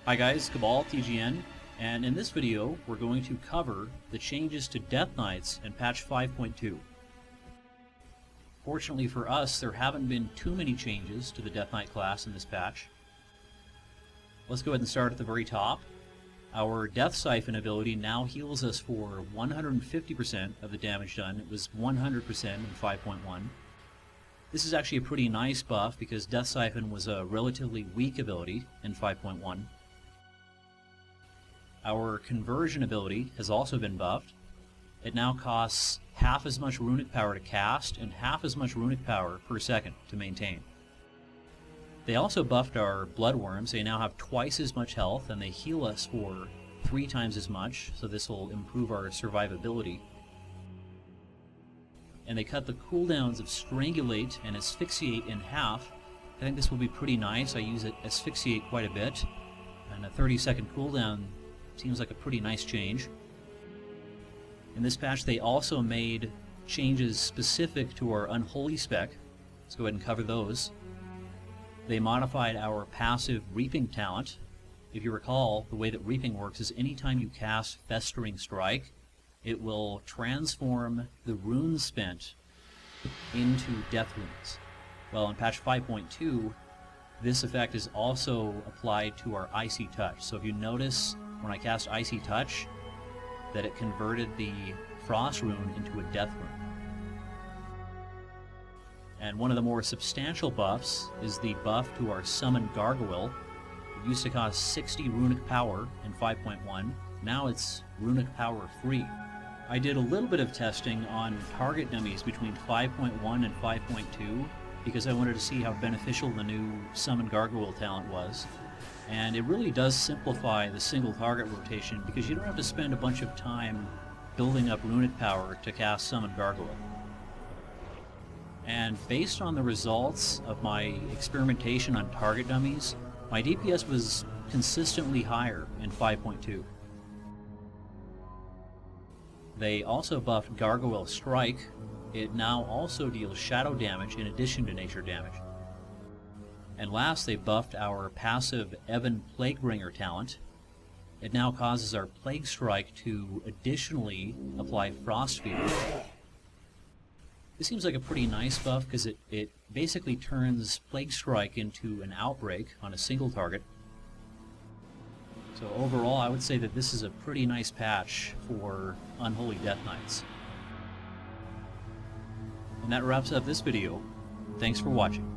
Hi guys, Cabal, TGN, and in this video we're going to cover the changes to Death Knights in patch 5.2. Fortunately for us, there haven't been too many changes to the Death Knight class in this patch. Let's go ahead and start at the very top. Our Death Siphon ability now heals us for 150% of the damage done. It was 100% in 5.1. This is actually a pretty nice buff because Death Siphon was a relatively weak ability in 5.1. Our conversion ability has also been buffed. It now costs half as much runic power to cast and half as much runic power per second to maintain. They also buffed our bloodworms. They now have twice as much health and they heal us for 3 times as much, so this will improve our survivability. And they cut the cooldowns of Strangulate and Asphyxiate in half. I think this will be pretty nice. I use Asphyxiate quite a bit, and a 30-second cooldown seems like a pretty nice change. In this patch they also made changes specific to our Unholy spec. Let's go ahead and cover those. They modified our passive Reaping talent. If you recall, the way that Reaping works is anytime you cast Festering Strike, it will transform the runes spent into death runes. Well, in patch 5.2, this effect is also applied to our Icy Touch. So if you notice when I cast Icy Touch, that it converted the Frost rune into a death rune. And one of the more substantial buffs is the buff to our Summon Gargoyle. It used to cost 60 runic power in 5.1. Now it's runic power free. I did a little bit of testing on target dummies between 5.1 and 5.2 because I wanted to see how beneficial the new Summon Gargoyle talent was. And it really does simplify the single target rotation because you don't have to spend a bunch of time building up runic power to cast Summon Gargoyle. And based on the results of my experimentation on target dummies, my DPS was consistently higher in 5.2. They also buffed Gargoyle Strike. It now also deals shadow damage in addition to nature damage. And last, they buffed our passive Evan Plaguebringer talent. It now causes our Plague Strike to additionally apply Frost Fever. This seems like a pretty nice buff because it basically turns Plague Strike into an outbreak on a single target. So overall, I would say that this is a pretty nice patch for Unholy Death Knights. And that wraps up this video. Thanks for watching.